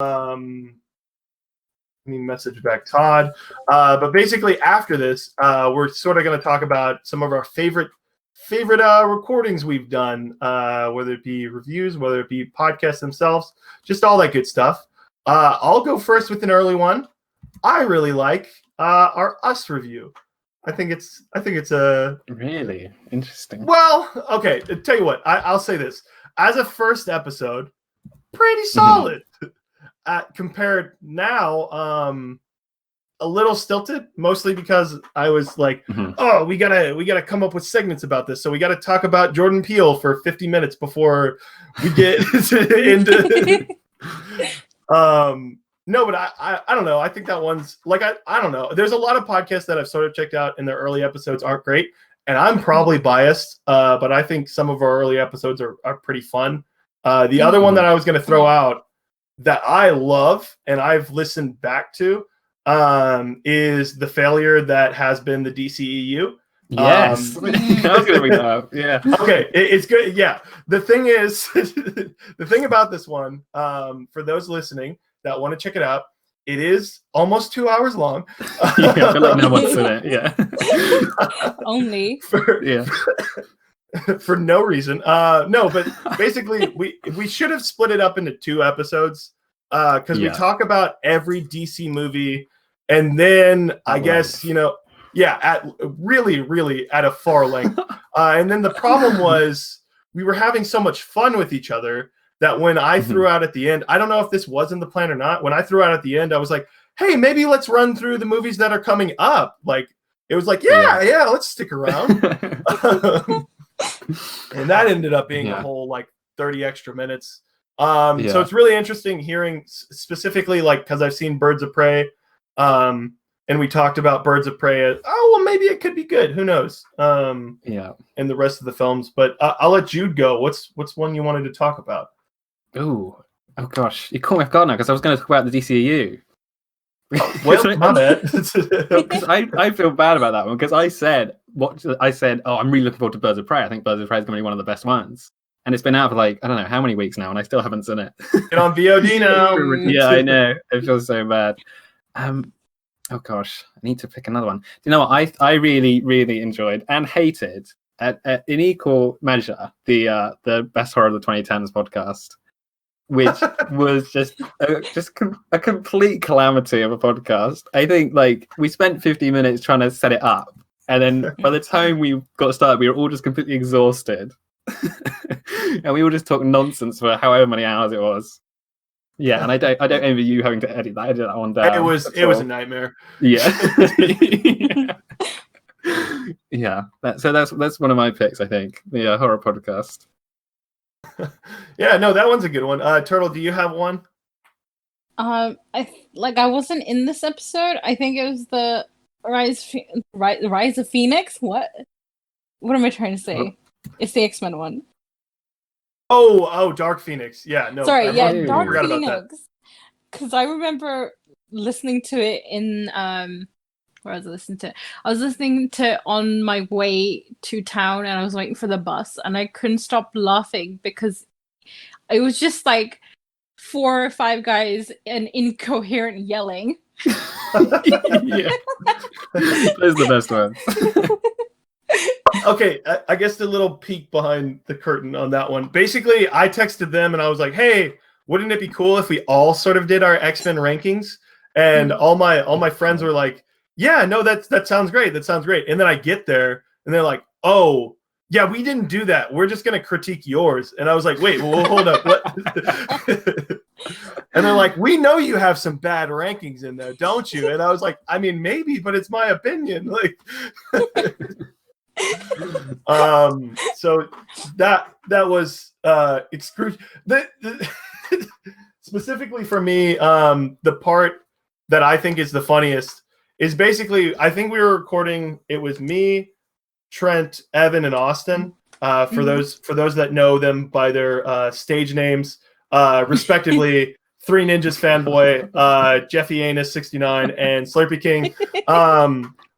Let me message back Todd. But basically, after this, we're sort of going to talk about some of our favorite recordings we've done, whether it be reviews, whether it be podcasts themselves, just all that good stuff. I'll go first with an early one. I really like our Us review. I think it's a really interesting. Well, okay. Tell you what, I'll say this as a first episode, pretty solid. Compared now, a little stilted, mostly because I was like, oh, we gotta come up with segments about this, so we gotta talk about Jordan Peele for 50 minutes before we get into. No, but I don't know. I think that one's like I don't know. There's a lot of podcasts that I've sort of checked out, and their early episodes aren't great, and I'm probably biased, but I think some of our early episodes are pretty fun. The other one that I was going to throw out that I love and I've listened back to is the failure that has been the DCEU. Yes, I was going to bring that up. Yeah. Okay, it's good. Yeah. The thing is, the thing about this one, for those listening that want to check it out, it is almost 2 hours long. Yeah, I feel like no one's in it. Yeah. Only. For no reason. No, but basically we should have split it up into 2 episodes because we talk about every DC movie, and then I guess at really at a far length. And then the problem was we were having so much fun with each other that when I threw out at the end, I don't know if this was in the plan or not. When I threw out at the end, I was like, hey, maybe let's run through the movies that are coming up. Like it was like, yeah, let's stick around. And that ended up being a whole like 30 extra minutes. So it's really interesting hearing specifically, like, because I've seen Birds of Prey, and we talked about Birds of Prey. Maybe it could be good. Who knows? And the rest of the films. But I'll let Jude go. What's one you wanted to talk about? Oh gosh, you caught me off guard now because I was going to talk about the DCEU. Well, my bad. Because I feel bad about that one because I said, oh, I'm really looking forward to Birds of Prey. I think Birds of Prey is going to be one of the best ones. And it's been out for like, I don't know how many weeks now, and I still haven't seen it. Get on VOD now. Yeah, I know. It feels so bad. Oh gosh, I need to pick another one. Do you know what? I really, really enjoyed and hated in equal measure the Best Horror of the 2010s podcast, which was just a complete calamity of a podcast. I think like we spent 50 minutes trying to set it up, and then by the time we got started, we were all just completely exhausted, and we all just talked nonsense for however many hours it was. Yeah, and I don't envy you having to edit that one down. It was a nightmare. Yeah. Yeah. So that's one of my picks, I think. The horror podcast. Yeah, no, that one's a good one. Turtle, do you have one? I wasn't in this episode. I think it was the Rise of Phoenix. What am I trying to say? It's the X-Men one. Oh, Dark Phoenix. Yeah, no. Sorry, Dark Phoenix. Because I remember listening to it in where I was listening to it. I was listening to it on my way to town, and I was waiting for the bus, and I couldn't stop laughing because it was just like 4 or 5 guys and incoherent yelling. Yeah. Those are the best ones. Okay, I guess the little peek behind the curtain on that one. Basically, I texted them and I was like, "Hey, wouldn't it be cool if we all sort of did our X-Men rankings?" And all my friends were like, "Yeah, no, that sounds great. That sounds great." And then I get there and they're like, "Oh, yeah, we didn't do that. We're just gonna critique yours." And I was like, "Wait, well, hold up, what?" And they're like, "We know you have some bad rankings in there, don't you?" And I was like, "I mean, maybe, but it's my opinion." Like. So that was excruciating. Specifically for me, the part that I think is the funniest is basically, I think we were recording. It was me, Trent, Evan, and Austin. For those that know them by their stage names, respectively, Three Ninjas Fanboy, Jeffy Anus 69, and Slurpee King.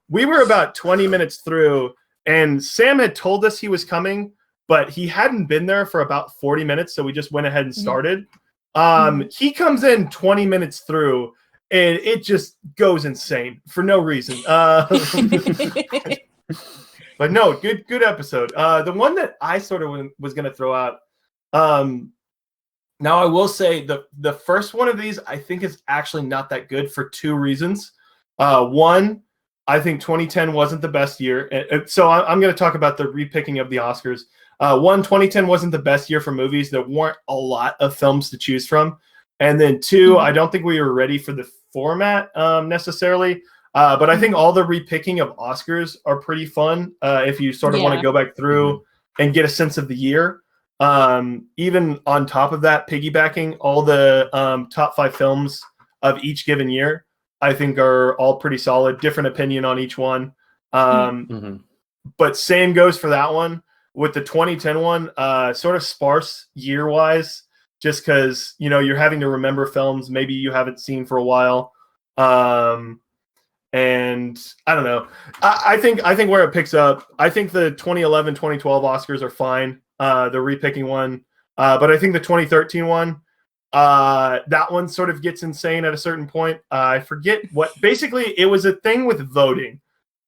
We were about 20 minutes through. And Sam had told us he was coming, but he hadn't been there for about 40 minutes, so we just went ahead and started. He comes in 20 minutes through, and it just goes insane for no reason. But no, good episode. The one that I sort of was going to throw out. Now I will say the first one of these I think is actually not that good for two reasons. One, I think 2010 wasn't the best year. So I'm going to talk about the repicking of the Oscars. One, 2010 wasn't the best year for movies. There weren't a lot of films to choose from. And then two, I don't think we were ready for the format necessarily. But I think all the repicking of Oscars are pretty fun if you sort of want to go back through and get a sense of the year. Even on top of that, piggybacking all the top 5 films of each given year, I think are all pretty solid. Different opinion on each one. But same goes for that one. With the 2010 one, sort of sparse year-wise, just because, you're having to remember films maybe you haven't seen for a while. And I don't know. I think where it picks up, I think the 2011, 2012 Oscars are fine. The repicking one. But I think the 2013 one, that one sort of gets insane at a certain point. I forget what, basically it was a thing with voting.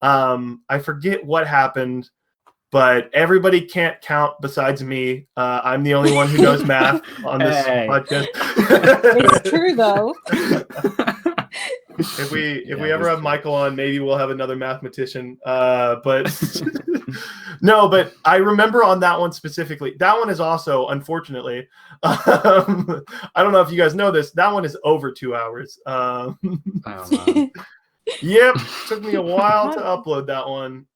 I forget what happened, but everybody can't count besides me. I'm the only one who knows math on this podcast. It's true though. If we ever have Michael on, maybe we'll have another mathematician. But no, but I remember on that one specifically. That one is also, unfortunately, I don't know if you guys know this. That one is over 2 hours. Yep, took me a while to upload that one.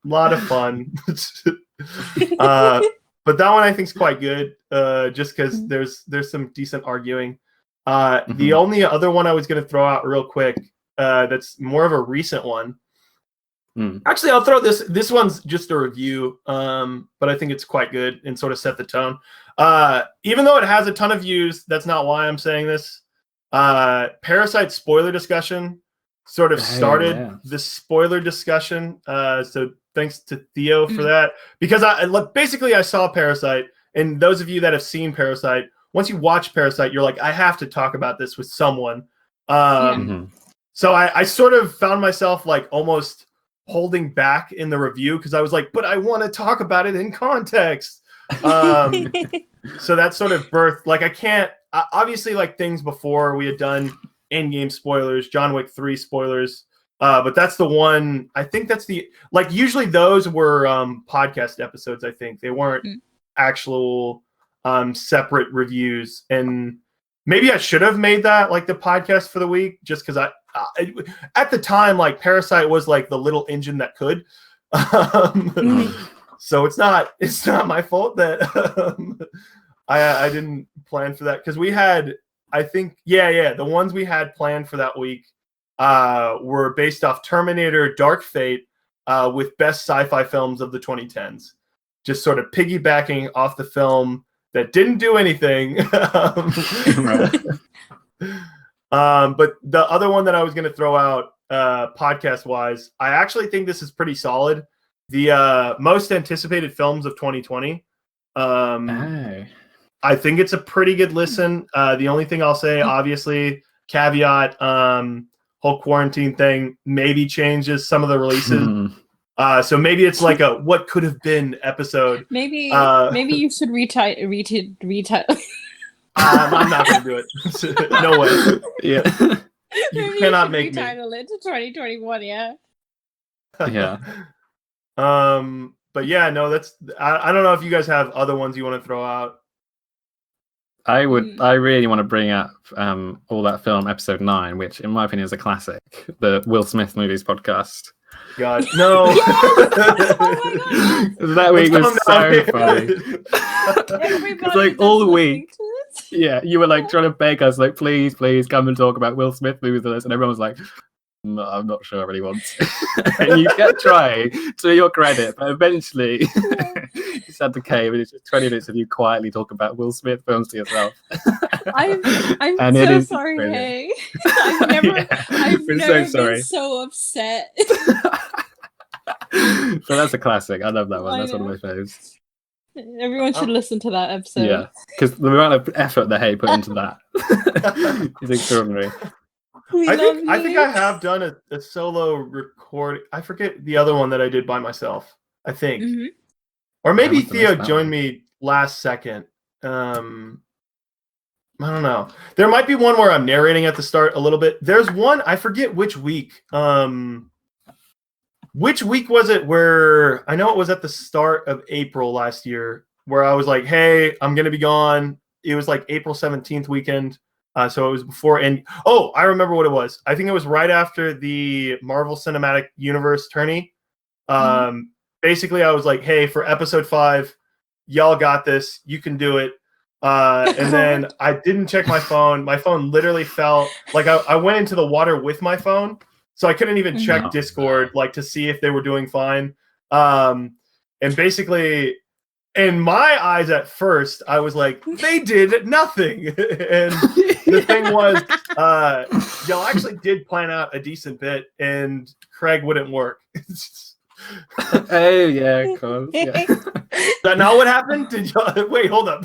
Lot of fun. But that one I think is quite good. Just because there's some decent arguing. The only other one I was going to throw out real quick, that's more of a recent one. Actually, I'll throw this one's just a review, but I think it's quite good and sort of set the tone. Even though it has a ton of views, that's not why I'm saying this. Parasite spoiler discussion sort of started the spoiler discussion. So thanks to Theo for that. Because I saw Parasite, and those of you that have seen Parasite, once you watch Parasite, you're like, I have to talk about this with someone. So I sort of found myself like almost holding back in the review because I was like, but I want to talk about it in context. So that sort of birthed, like, I can't, obviously, like things before we had done in-game spoilers, John Wick 3 spoilers. But that's the one, I think that's the, like, usually those were podcast episodes, I think. They weren't actual separate reviews. And maybe I should have made that like the podcast for the week, just because I at the time, like, Parasite was like the little engine that could. So it's not my fault that I didn't plan for that, because we had, I think, the ones we had planned for that week were based off Terminator, Dark Fate, with best sci-fi films of the 2010s, just sort of piggybacking off the film that didn't do anything. But the other one that I was going to throw out, podcast-wise, I actually think this is pretty solid. The most anticipated films of 2020. I think it's a pretty good listen. The only thing I'll say, obviously, caveat, whole quarantine thing maybe changes some of the releases. So maybe it's like a what could have been episode. Maybe you should retitle. I'm not going to do it. No way. Yeah. You cannot make me. Retitle it to 2021. Yeah. But yeah, no, that's. I don't know if you guys have other ones you want to throw out. I really want to bring up All That Film episode 9, which in my opinion is a classic, the Will Smith Movies podcast. God, no. Oh my God. That week was so funny. It's like all the week. Yeah, you were like trying to beg us, like, please come and talk about Will Smith movies with us, and everyone was like, no, I'm not sure I really want to. And you kept trying, to your credit, but eventually you sat the cave, and it's just 20 minutes of you quietly talking about Will Smith films to yourself. I'm so sorry, Hey. I've never been so upset. So that's a classic. I love that one. That's one of my faves. Everyone should listen to that episode. Yeah, because the amount of effort that Hay put into that is extraordinary. I think I have done a solo record. I forget the other one that I did by myself. I think, or maybe Theo joined me last second. I don't know. There might be one where I'm narrating at the start a little bit. There's one, I forget which week. Which week was it where I know it was at the start of April last year where I was like, hey, I'm going to be gone. It was like April 17th weekend. So it was before. And I remember what it was. I think it was right after the Marvel Cinematic Universe tourney. Basically, I was like, hey, for episode 5, y'all got this. You can do it. And then I didn't check my phone. My phone literally fell. Like I went into the water with my phone, so I couldn't even check Discord like to see if they were doing fine. And basically, in my eyes at first, I was like, they did nothing. And the thing was, y'all actually did plan out a decent bit, and Craig wouldn't work. Oh yeah, of course. Yeah. Is that not what happened? Did y'all wait? Hold up.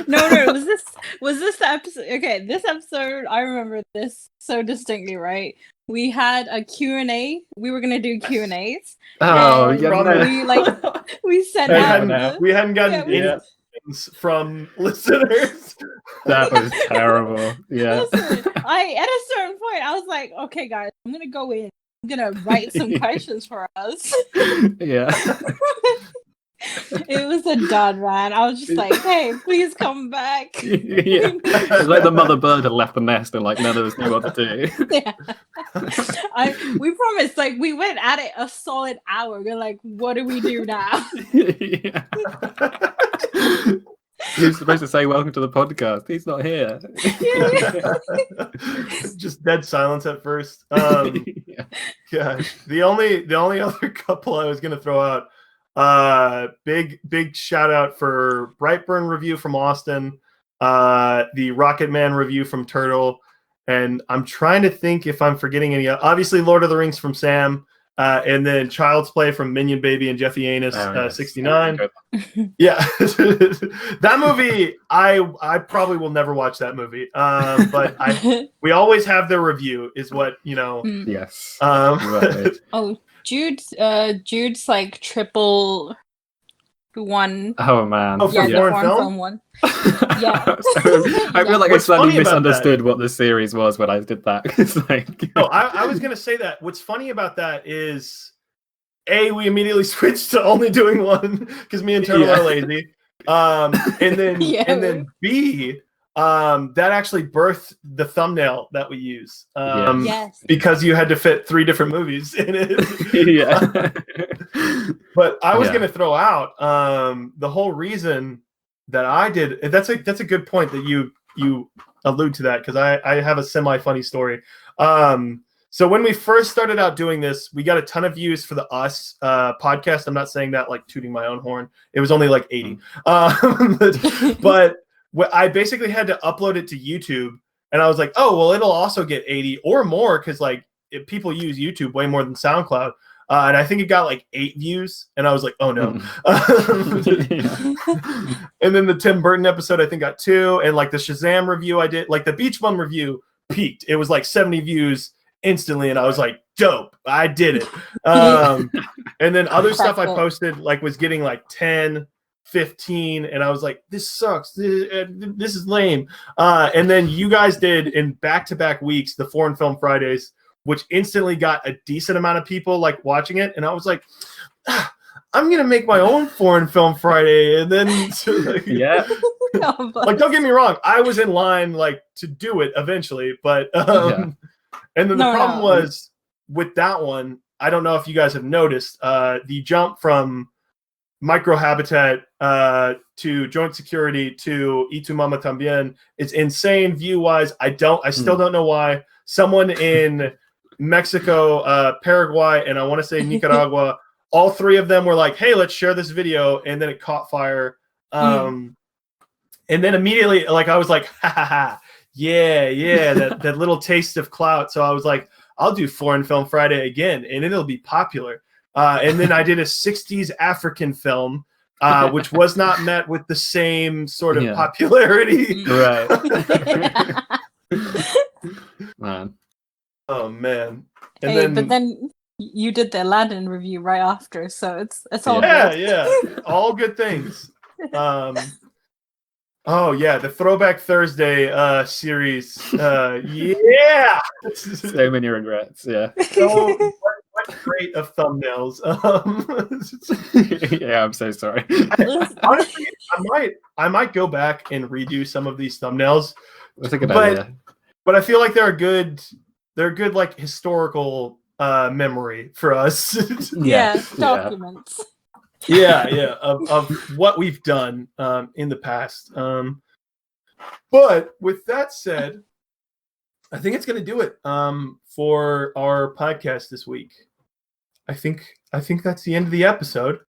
No. Was this the episode? Okay, this episode I remember this so distinctly. Right, we had a Q&A. We were gonna do Q&As. Oh yeah. We sent out. We hadn't gotten any things from listeners. That was terrible. Yeah. Listen, at a certain point, I was like, okay, guys, I'm gonna go in. I'm gonna write some questions for us. Yeah. It was a dud, man. I was just like, hey, please come back. Yeah. It's like the mother bird had left the nest and like none of us knew what to do. Yeah. We promised, like we went at it a solid hour. We're like, what do we do now? Yeah. He's supposed to say welcome to the podcast. He's not here. Just dead silence at first. Gosh. The only other couple I was gonna throw out, big shout out for Brightburn review from Austin, the Rocket Man review from Turtle, and I'm trying to think if I'm forgetting any. Obviously, Lord of the Rings from Sam. And then Child's Play from Minion Baby and Jeffy Anus, 69. Yeah, that movie, I probably will never watch that movie. But we always have their review, is what Yes. Right. Oh, Jude's like triple one. Oh man. Oh, for foreign film one. Yeah. I feel like I slightly misunderstood what the series was when I did that. It's like no, I was gonna say that. What's funny about that is we immediately switched to only doing one because me and Turtle are lazy. And then B, that actually birthed the thumbnail that we use. Yes. Because you had to fit 3 different movies in it. Yeah. But I was gonna throw out the whole reason that I did. That's a good point that you allude to that, because I have a semi funny story. So when we first started out doing this, we got a ton of views for the Us podcast. I'm not saying that like tooting my own horn. It was only like 80. But I basically had to upload it to YouTube, and I was like, oh, well, it'll also get 80 or more, because like people use YouTube way more than SoundCloud. And I think it got like 8 views, and I was like, oh no. And then the Tim Burton episode, I think, got 2, and like the Shazam review I did, like the Beach Bum review peaked. It was like 70 views instantly, and I was like, dope, I did it. And then other stuff I posted like was getting like 10, 15, and I was like, this sucks. This is lame. And then you guys did in back-to-back weeks the Foreign Film Fridays, which instantly got a decent amount of people like watching it, and I was like, I'm gonna make my own Foreign Film Friday. And then like, don't get me wrong, I was in line like to do it eventually, but and then the problem was with that one, I don't know if you guys have noticed, the jump from Microhabitat to Joint Security to Y Tu Mama Tambien is insane view wise. I still don't know why. Someone in Mexico, Paraguay, and I want to say Nicaragua, all 3 of them were like, hey, let's share this video, and then it caught fire. And then immediately, like, I was like, ha ha ha, yeah, that little taste of clout. So I was like, I'll do Foreign Film Friday again, and it'll be popular. And then I did a 60s African film which was not met with the same sort of Yeah. popularity. Right. Man. Oh man! And Hey, but then you did the Aladdin review right after, so it's all good. yeah, all good things. Oh yeah, the Throwback Thursday series. Yeah, So many regrets. Yeah. so what great of thumbnails. Yeah, I'm so sorry. Honestly, I might go back and redo some of these thumbnails. That's a good idea. But I feel like they're a good like historical memory for us. Yeah, documents. Yeah, of what we've done in the past. But with that said, I think it's going to do it for our podcast this week. I think that's the end of the episode.